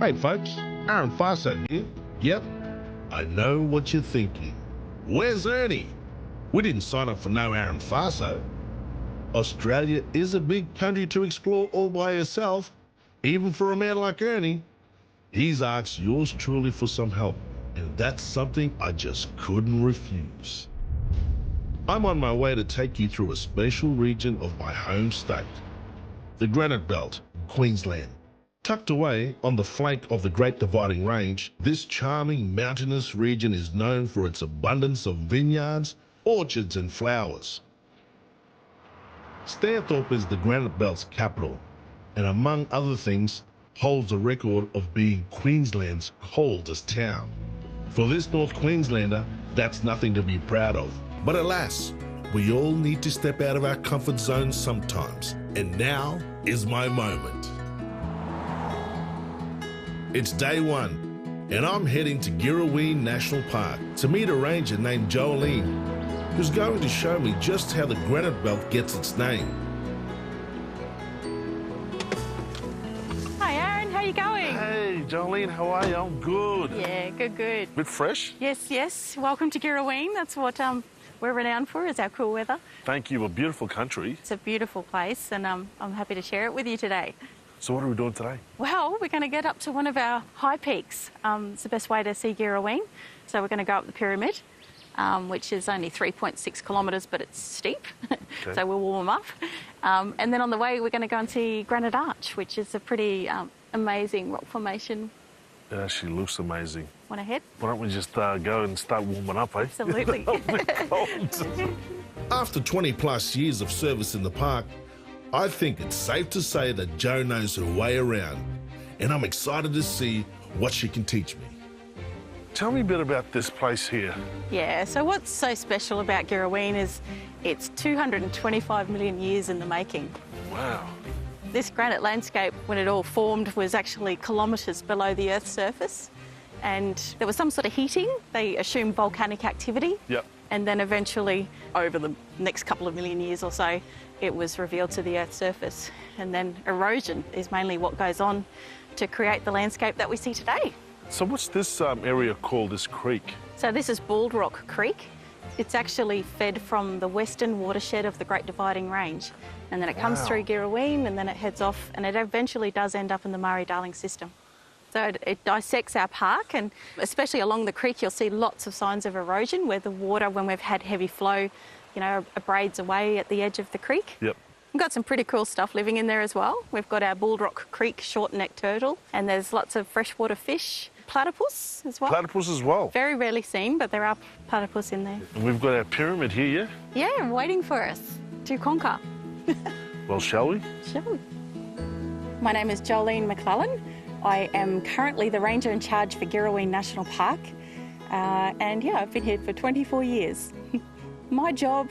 Hey folks, Aaron Farso here. Yep, I know what you're thinking. Where's Ernie? We didn't sign up for no Aaron Farso. Australia is a big country to explore all by yourself, even for a man like Ernie. He's asked yours truly for some help, and that's something I just couldn't refuse. I'm on my way to take you through a special region of my home state, the Granite Belt, Queensland. Tucked away on the flank of the Great Dividing Range, this charming mountainous region is known for its abundance of vineyards, orchards and flowers. Stanthorpe is the Granite Belt's capital, and among other things, holds a record of being Queensland's coldest town. For this North Queenslander, that's nothing to be proud of. But alas, we all need to step out of our comfort zone sometimes, and now is my moment. It's day one, and I'm heading to Girraween National Park to meet a ranger named Jolene, who's going to show me just how the Granite Belt gets its name. Hi Aaron, how are you going? Hey Jolene, how are you? I'm good. Yeah, good. Bit fresh? Yes. Welcome to Girraween. That's what we're renowned for, is our cool weather. Thank you. A beautiful country. It's a beautiful place, and I'm happy to share it with you today. So what are we doing today? Well, we're going to get up to one of our high peaks. It's the best way to see Girraween. So we're going to go up the pyramid, which is only 3.6 kilometres, but it's steep. Okay. So we'll warm up. And then on the way, we're going to go and see Granite Arch, which is a pretty amazing rock formation. It actually looks amazing. Want to head? Why don't we just go and start warming up, eh? Absolutely. After 20 plus years of service in the park, I think it's safe to say that Jo knows her way around, and I'm excited to see what she can teach me. Tell me a bit about this place here. Yeah, so what's so special about Girraween is it's 225 million years in the making. Wow. This granite landscape, when it all formed, was actually kilometres below the Earth's surface. And there was some sort of heating. They assumed volcanic activity. Yep. And then eventually, over the next couple of million years or so, it was revealed to the Earth's surface. And then erosion is mainly what goes on to create the landscape that we see today. So what's this area called, this creek? So this is Bald Rock Creek. It's actually fed from the western watershed of the Great Dividing Range. And then it comes through Girraween, and then it heads off, and it eventually does end up in the Murray-Darling system. So it dissects our park, and especially along the creek, you'll see lots of signs of erosion where the water, when we've had heavy flow, you know, abrades away at the edge of the creek. Yep. We've got some pretty cool stuff living in there as well. We've got our Bald Rock Creek short-necked turtle, and there's lots of freshwater fish, platypus as well. Platypus as well? Very rarely seen, but there are platypus in there. And we've got our pyramid here, yeah? Yeah, waiting for us to conquer. Well, shall we? Shall we? My name is Jolene McClellan. I am currently the ranger in charge for Girraween National Park. And yeah, I've been here for 24 years. My job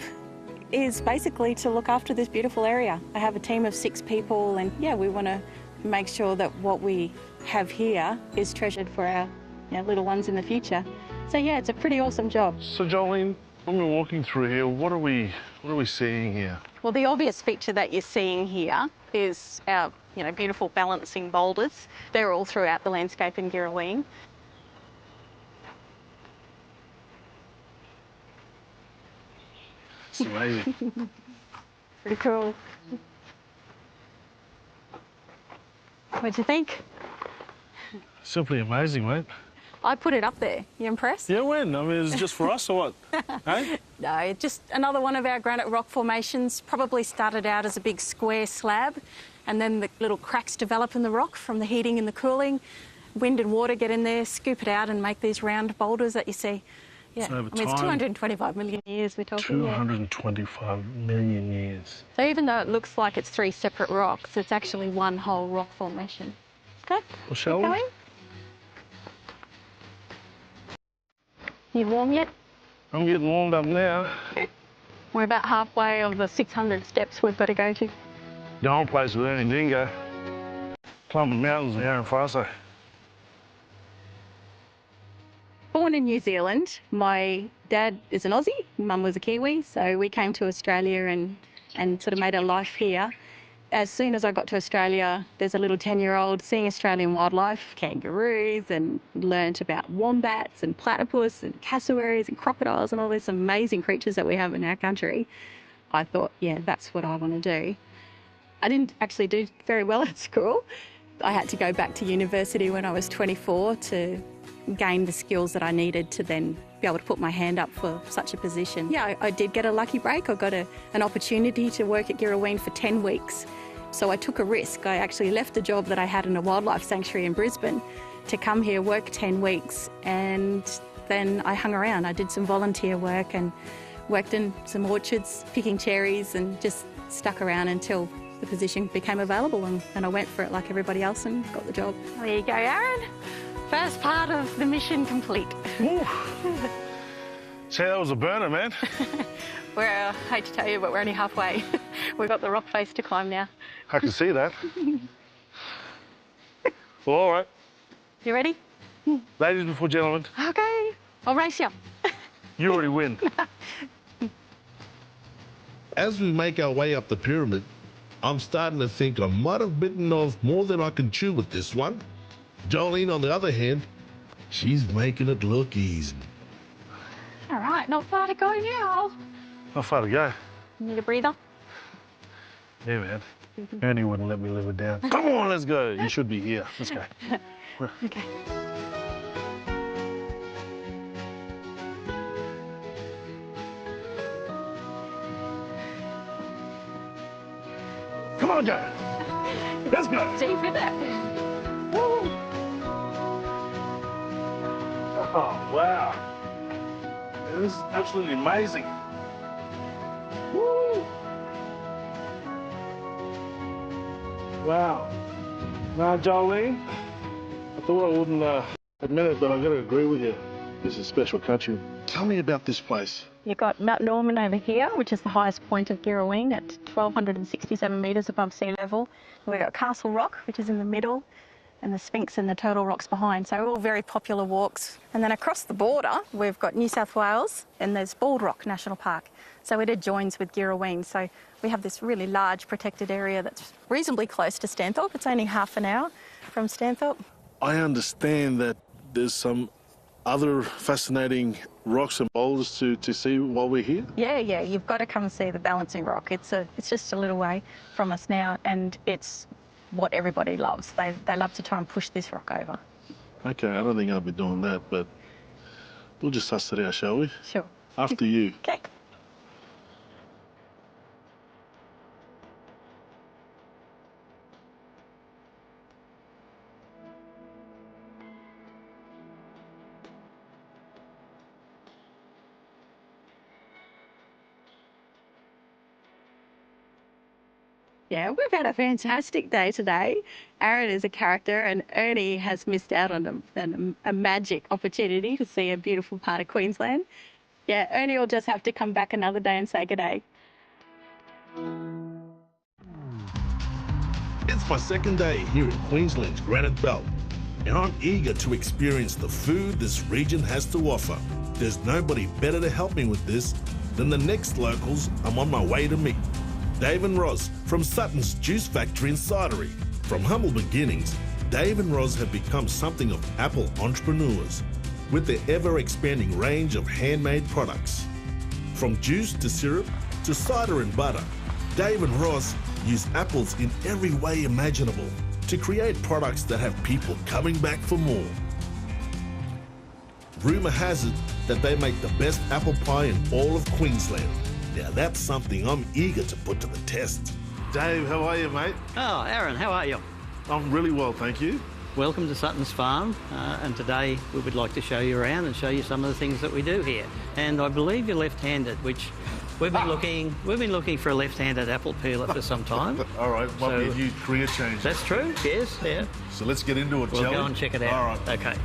is basically to look after this beautiful area. I have a team of 6 people, and yeah, we want to make sure that what we have here is treasured for our little ones in the future. So yeah, it's a pretty awesome job. So Jolene, when we're walking through here, what are we seeing here? Well, the obvious feature that you're seeing here is our beautiful balancing boulders. They're all throughout the landscape in Girraween. It's amazing. Pretty cool. What'd you think? Simply amazing, mate. I put it up there. You impressed? Yeah, when? I mean, is it just for us or what? Hey? No, just another one of our granite rock formations. Probably started out as a big square slab, and then the little cracks develop in the rock from the heating and the cooling. Wind and water get in there, scoop it out, and make these round boulders that you see. Yeah, So over I mean, it's time, 225 million years we're talking. 225 million years. So even though it looks like it's 3 separate rocks, it's actually one whole rock formation. Okay, Well, shall keep we? going. You warm yet? I'm getting warmed up now. We're about halfway of the 600 steps we've got to go to. The whole place with Ernie Dingo. Climbing mountains in Aaron Farso. Born in New Zealand, my dad is an Aussie, mum was a Kiwi, so we came to Australia and sort of made a life here. as soon as I got to Australia, there's a little 10-year-old seeing Australian wildlife, kangaroos, and learnt about wombats and platypus and cassowaries and crocodiles and all these amazing creatures that we have in our country. I thought, yeah, that's what I want to do. I didn't actually do very well at school. I had to go back to university when I was 24 to gain the skills that I needed to then be able to put my hand up for such a position. Yeah, I did get a lucky break. I got an opportunity to work at Girraween for 10 weeks. So I took a risk. I actually left the job that I had in a wildlife sanctuary in Brisbane to come here, work 10 weeks, and then I hung around. I did some volunteer work and worked in some orchards, picking cherries, and just stuck around until the position became available, and I went for it like everybody else and got the job. There you go, Aaron. First part of the mission complete. See, that was a burner, man. I hate to tell you, but we're only halfway. We've got the rock face to climb now. I can see that. Well, all right. You ready? Ladies before gentlemen. Okay, I'll race you. You already win. As we make our way up the pyramid, I'm starting to think I might have bitten off more than I can chew with this one. Jolene, on the other hand, she's making it look easy. All right, not far to go now. Not far to go. Need a breather? Yeah, man. Ernie wouldn't let me live it down. Come on, let's go. You should be here. Let's go. Okay. Come on, Joe. Let's go. Deep in it. Woo. Oh, wow. This is absolutely amazing. Woo. Wow. Now, Jolene, I thought I wouldn't admit it, but I've got to agree with you. This is special country. Tell me about this place. You've got Mount Norman over here, which is the highest point of Girraween at 1,267 metres above sea level. We've got Castle Rock, which is in the middle, and the Sphinx and the Turtle Rocks behind. So all very popular walks. And then across the border, we've got New South Wales, and there's Bald Rock National Park. So it adjoins with Girraween. So we have this really large protected area that's reasonably close to Stanthorpe. It's only half an hour from Stanthorpe. I understand that there's some other fascinating rocks and boulders to see while we're here? Yeah, you've got to come and see the Balancing Rock. It's just a little way from us now, and it's what everybody loves. They love to try and push this rock over. Okay, I don't think I'll be doing that, but we'll just suss it out, shall we? Sure. After you. Okay. Yeah, we've had a fantastic day today. Aaron is a character and Ernie has missed out on a magic opportunity to see a beautiful part of Queensland. Yeah, Ernie will just have to come back another day and say good day. It's my second day here in Queensland's Granite Belt, and I'm eager to experience the food this region has to offer. There's nobody better to help me with this than the next locals I'm on my way to meet. Dave and Roz from Sutton's Juice Factory and Cidery. From humble beginnings, Dave and Roz have become something of apple entrepreneurs with their ever-expanding range of handmade products. From juice to syrup to cider and butter, Dave and Roz use apples in every way imaginable to create products that have people coming back for more. Rumour has it that they make the best apple pie in all of Queensland. Now that's something I'm eager to put to the test. Dave, how are you, mate? Oh, Aaron, how are you? I'm really well, thank you. Welcome to Sutton's Farm, and today we would like to show you around and show you some of the things that we do here. And I believe you're left-handed, which we've been looking for a left-handed apple peeler for some time. All right, might be a new career change. That's true, yes, yeah. So let's get into it, We'll shall we? go and check it out. All right. Okay.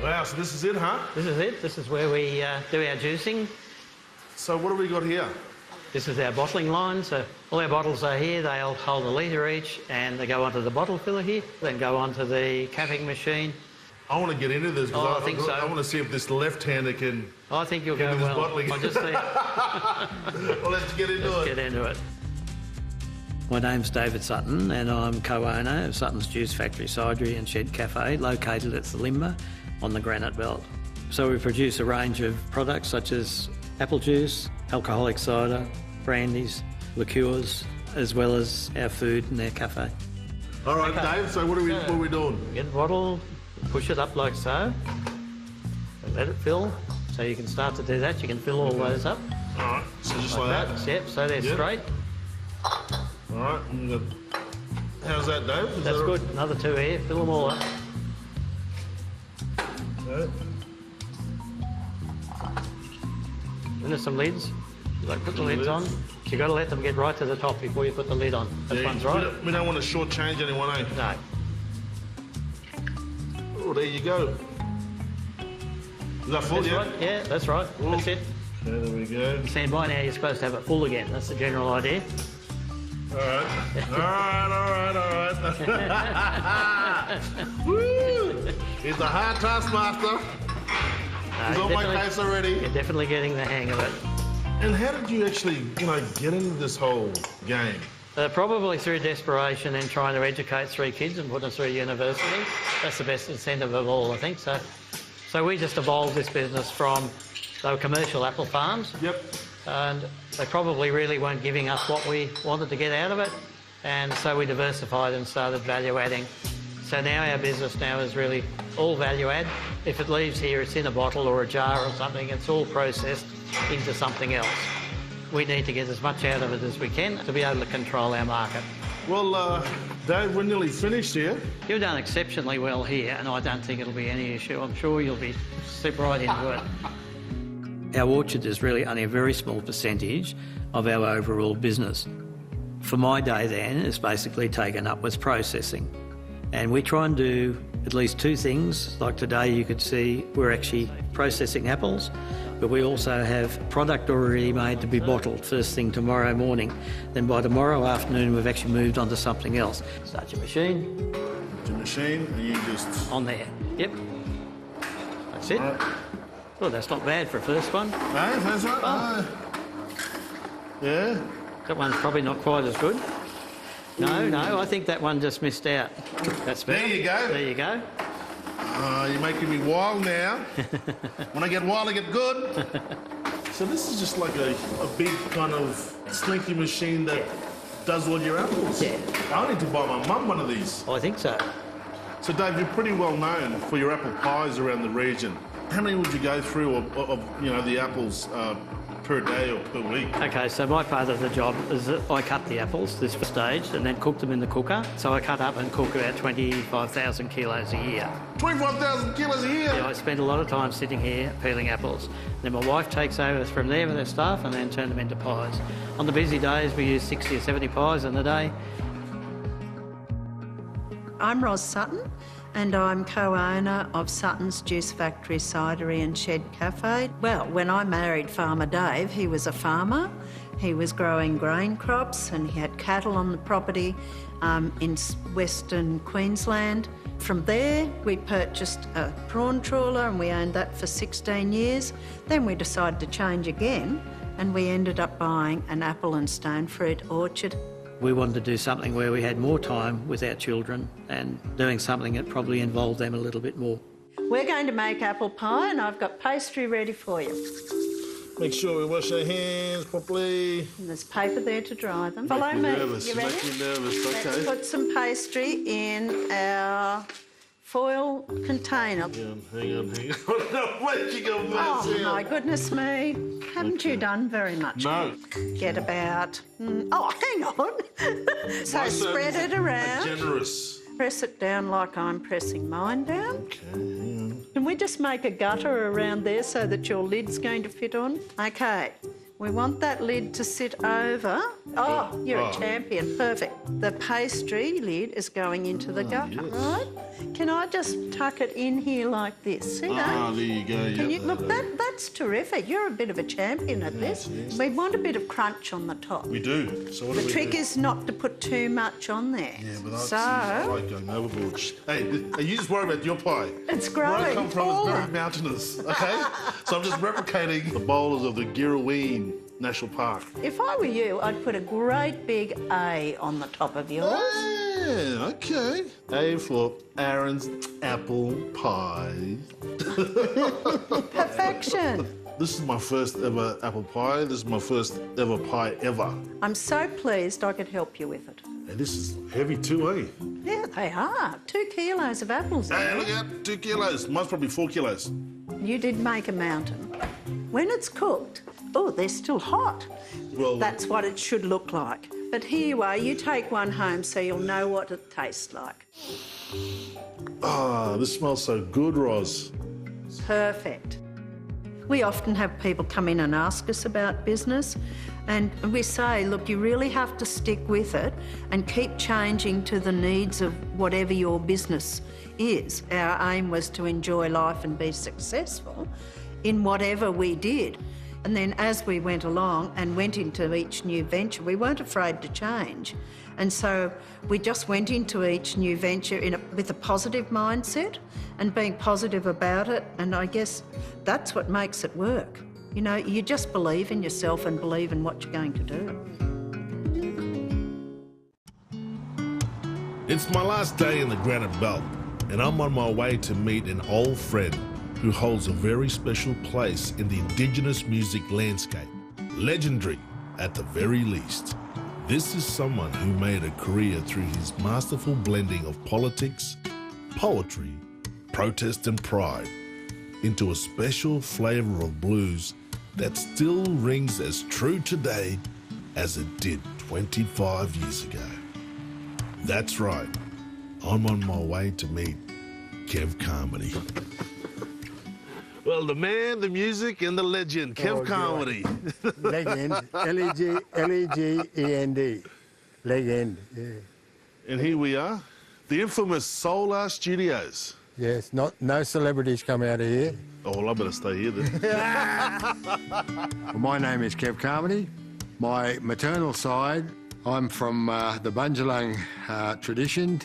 Wow, so this is it, huh? This is it. This is where we do our juicing. So what have we got here? This is our bottling line, so all our bottles are here. They all hold a litre each, and they go onto the bottle filler here, then go onto the capping machine. I want to get into this because I think so. I want to see if this left-hander can I think you'll go Into this well. bottling. I just see. Well, let's get into it. Get into it. My name's David Sutton and I'm co-owner of Sutton's Juice Factory Cidery and Shed Cafe located at the Limber on the Granite Belt. So we produce a range of products such as apple juice, alcoholic cider, brandies, liqueurs, as well as our food and our cafe. All right, Okay. Dave, so what are we doing? Get the bottle, push it up like so, and let it fill. So you can start to do that. You can fill all those up All right, so just like that. Yep, so they're Yep. straight. All right, how's that, Dave? Is That's that good. Another two here. Fill them all up. Okay. And there's some lids. Like put the lids on. You got to let them get right to the top before you put the lid on. That Yeah, one's right. We don't want to shortchange anyone, eh? No. Oh, there you go. Is that full, That's yeah? right. Yeah, that's right. That's it. Okay, there we go. Stand by now. You're supposed to have it full again. That's the general idea. All right. All right. Woo! He's a hard taskmaster. He's on my case already. You're definitely getting the hang of it. And how did you actually, get into this whole game? Probably through desperation and trying to educate 3 kids and put them through university. That's the best incentive of all, I think. So we just evolved this business from they were commercial apple farms. Yep. And they probably really weren't giving us what we wanted to get out of it. And so we diversified and started value adding. So now our business now is really all value add. If it leaves here, it's in a bottle or a jar or something. It's all processed into something else. We need to get as much out of it as we can to be able to control our market. Well, Dave, we're nearly finished here. You've done exceptionally well here, and I don't think it'll be any issue. I'm sure you'll be slip right into it. Our orchard is really only a very small percentage of our overall business. For my day then, it's basically taken up with processing. And we try and do at least 2 things. Like today you could see we're actually processing apples, but we also have product already made to be bottled first thing tomorrow morning. Then by tomorrow afternoon we've actually moved on to something else. Start your machine. The machine, and you just... On there. Yep. That's it. All right. Well, that's not bad for a first one. No, that's right. Oh. Yeah. That one's probably not quite as good. No, I think that one just missed out. That's better. There you go. There you go. You're making me wild now. When I get wild, I get good. So this is just like a big kind of slinky machine that does all your apples. Yeah. I need to buy my mum one of these. I think so. So Dave, you're pretty well known for your apple pies around the region. How many would you go through of the apples per day or per week? Okay, so my part of the job is that I cut the apples this stage and then cook them in the cooker. So I cut up and cook about 25,000 kilos a year. 25,000 kilos a year? Yeah, I spend a lot of time sitting here peeling apples. Then my wife takes over from there with her staff and then turn them into pies. On the busy days, we use 60 or 70 pies in a day. I'm Ros Sutton and I'm co-owner of Sutton's Juice Factory Cidery and Shed Cafe. Well, when I married Farmer Dave, he was a farmer. He was growing grain crops and he had cattle on the property in Western Queensland. From there, we purchased a prawn trawler and we owned that for 16 years. Then we decided to change again and we ended up buying an apple and stone fruit orchard. We wanted to do something where we had more time with our children and doing something that probably involved them a little bit more. We're going to make apple pie and I've got pastry ready for you. Make sure we wash our hands properly. And there's paper there to dry them. Follow me. Nervous. You ready? Make me nervous. Let's Okay. put some pastry in our foil container. Hang on. No, wait, you go Oh my goodness me. Haven't you done very much? No. Get about, hang on. So My spread servings it around. are generous. Press it down like I'm pressing mine down. Okay, hang on. Can we just make a gutter around there so that your lid's going to fit on? Okay. We want that lid to sit over. Oh, you're a champion. Perfect. The pastry lid is going into the gutter, right? Can I just tuck it in here like this? See that? Ah, there you go. Can you look? That's terrific. You're a bit of a champion at this. Yes. We want a bit of crunch on the top. We do. So what The do we trick do? is not to put too much on there. Yeah, but so I like going overboard. Hey, you just worry about your pie. it's Where I growing come from is taller. very mountainous, okay? So I'm just replicating the boulders of the Granite National Park. If I were you, I'd put a great big A on the top of yours. Yeah, okay. A for Aaron's apple pie. Perfection. This is my first ever apple pie. This is my first ever pie ever. I'm so pleased I could help you with it. And this is heavy too, eh? Yeah, they are. 2 kilos of apples. Hey, Aaron. look out, 2 kilos. Mine's probably 4 kilos. You did make a mountain. When it's cooked, oh, they're still hot. Well, That's what it should look like. But here you are, you take one home so you'll know what it tastes like. this smells so good, Roz. Perfect. We often have people come in and ask us about business, and we say, look, you really have to stick with it and keep changing to the needs of whatever your business is. Our aim was to enjoy life and be successful in whatever we did. And then as we went along and went into each new venture, we weren't afraid to change. And so we just went into each new venture with a positive mindset and being positive about it. And I guess that's what makes it work. You know, you just believe in yourself and believe in what you're going to do. It's my last day in the Granite Belt, and I'm on my way to meet an old friend who holds a very special place in the Indigenous music landscape. Legendary, at the very least. This is someone who made a career through his masterful blending of politics, poetry, protest and pride into a special flavour of blues that still rings as true today as it did 25 years ago. That's right, I'm on my way to meet Kev Carmody. Well, the man, the music, and the legend, Kev Carmody. Legend, Legend, Legend, yeah. And here we are, the infamous Solar Studios. Yes, no celebrities come out of here. Oh, well, I better stay here then. Well, my name is Kev Carmody. My maternal side, I'm from the Bunjalung tradition.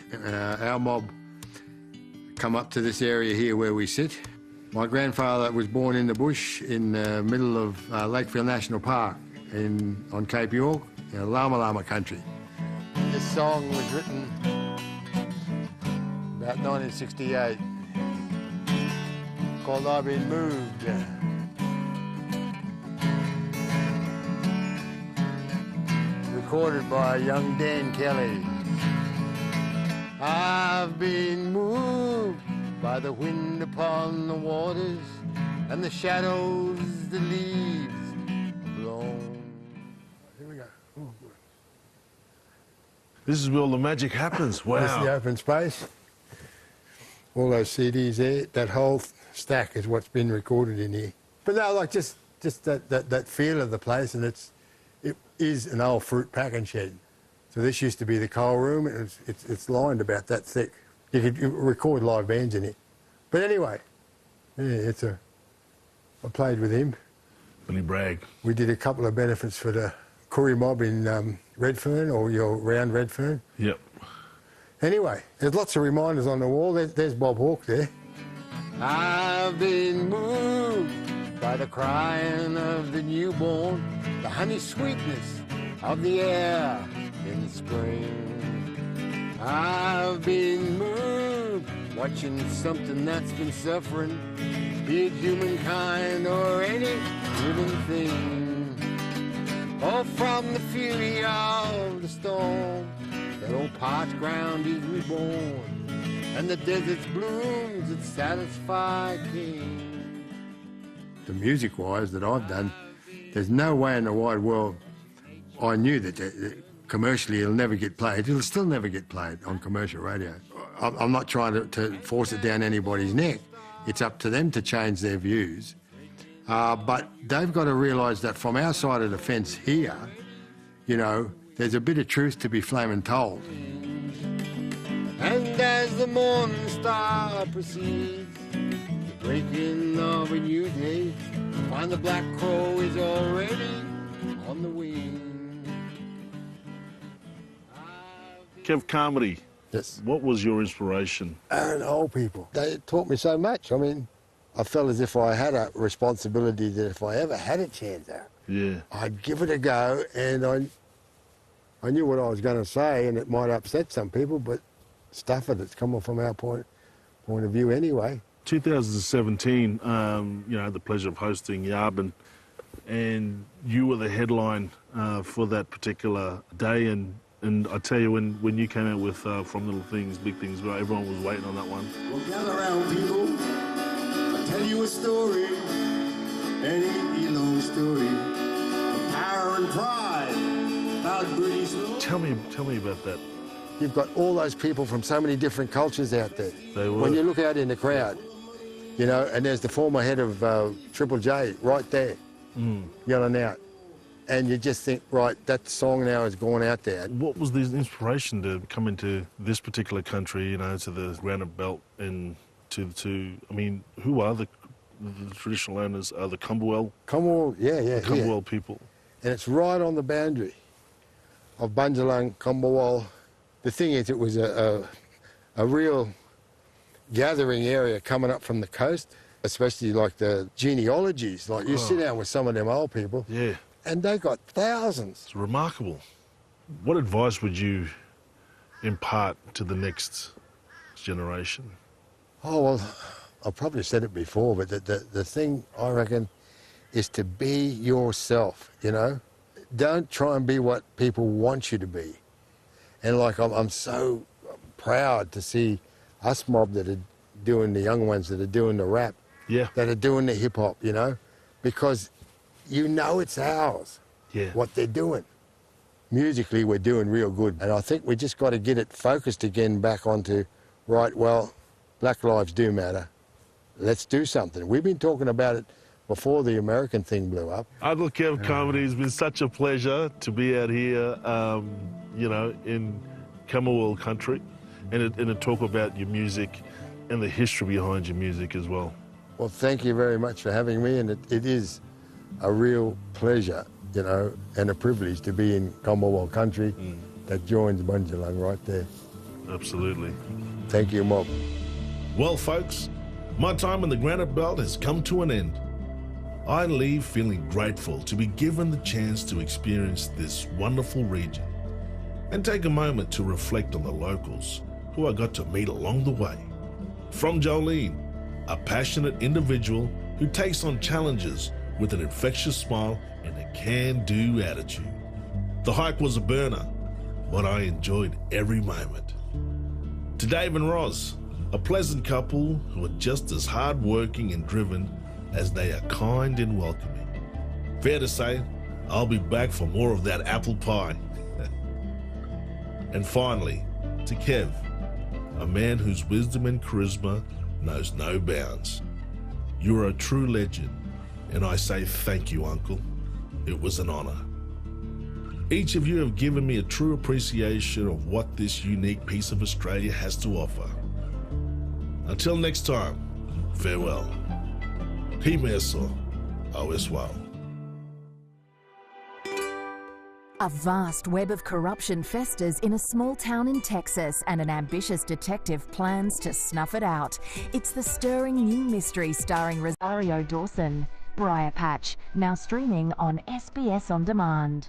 Our mob come up to this area here where we sit. My grandfather was born in the bush in the middle of Lakefield National Park on Cape York, Lama Lama country. This song was written about 1968, called I've Been Moved. Recorded by young Dan Kelly. I've been moved by the wind upon the waters and the shadows the leaves blown. Here we go. Ooh, good. This is where all the magic happens. Wow. There's the open space. All those CDs there, that whole stack is what's been recorded in here. But no, like just that feel of the place, and it is an old fruit packing shed. So this used to be the coal room, and it's lined about that thick. You could record live bands in it. But anyway, yeah, I played with him. Billy Bragg. We did a couple of benefits for the Koori mob in Redfern, or round Redfern. Yep. Anyway, there's lots of reminders on the wall. There's Bob Hawke there. I've been moved by the crying of the newborn, the honey sweetness of the air in spring. I've been moved watching something that's been suffering, be it humankind or any living thing. Oh, from the fury of the storm, that old parched ground is reborn, and the desert's blooms that satisfy king. The music-wise that I've done, there's no way in the wide world I knew that commercially it'll never get played. It'll still never get played on commercial radio. I'm not trying to force it down anybody's neck. It's up to them to change their views. But they've got to realise that from our side of the fence here, you know, there's a bit of truth to be flaming told. And as the morning star proceeds, the breaking of a new day, find the black crow is already on the wing. Kev Carmody, Yes. what was your inspiration? And old people. They taught me so much. I mean, I felt as if I had a responsibility that if I ever had a chance out, Yeah. I'd give it a go, and I knew what I was going to say, and it might upset some people, but stuff it, it's coming from our point of view anyway. 2017, you know, the pleasure of hosting Yarbin, and you were the headline for that particular day. And I tell you, when you came out with From Little Things, Big Things, everyone was waiting on that one. Well, gather round, people. I'll tell you a story, any long story, of power and pride about British law. Tell me about that. You've got all those people from so many different cultures out there. They were. When you look out in the crowd, you know, and there's the former head of Triple J right there, yelling out. And you just think, right, that song now has gone out there. What was the inspiration to come into this particular country, you know, to the Granite Belt and to I mean, who are the traditional owners? Are the Camberwell? Camberwell, yeah. Camberwell people. And it's right on the boundary of Bundjalung, Camberwell. The thing is, it was a real gathering area coming up from the coast, especially like the genealogies. Like you sit down with some of them old people. Yeah. And they got thousands. It's remarkable. What advice would you impart to the next generation? Oh, well, I've probably said it before, but the thing, I reckon, is to be yourself, you know? Don't try and be what people want you to be. And, like, I'm so proud to see us mob that are doing, the young ones that are doing the rap, that are doing the hip-hop, you know? Because you know it's ours, what they're doing. Musically, we're doing real good. And I think we just got to get it focused again back onto, right, well, Black lives do matter. Let's do something. We've been talking about it before the American thing blew up. Uncle Kev Carmody, it's been such a pleasure to be out here, you know, in Camberwell country and to talk about your music and the history behind your music as well. Well, thank you very much for having me, and it is a real pleasure, you know, and a privilege to be in Camberwell country that joins Bundjalung right there. Absolutely. Thank you, Mob. Well, folks, my time in the Granite Belt has come to an end. I leave feeling grateful to be given the chance to experience this wonderful region and take a moment to reflect on the locals who I got to meet along the way. From Jolene, a passionate individual who takes on challenges with an infectious smile and a can-do attitude. The hike was a burner, but I enjoyed every moment. To Dave and Roz, a pleasant couple who are just as hard-working and driven as they are kind and welcoming. Fair to say, I'll be back for more of that apple pie. And finally, to Kev, a man whose wisdom and charisma knows no bounds. You're a true legend, and I say thank you, Uncle. It was an honor. Each of you have given me a true appreciation of what this unique piece of Australia has to offer. Until next time, farewell. Himeso, Aweswao. A vast web of corruption festers in a small town in Texas, and an ambitious detective plans to snuff it out. It's the stirring new mystery starring Rosario Dawson, Briar Patch, now streaming on SBS On Demand.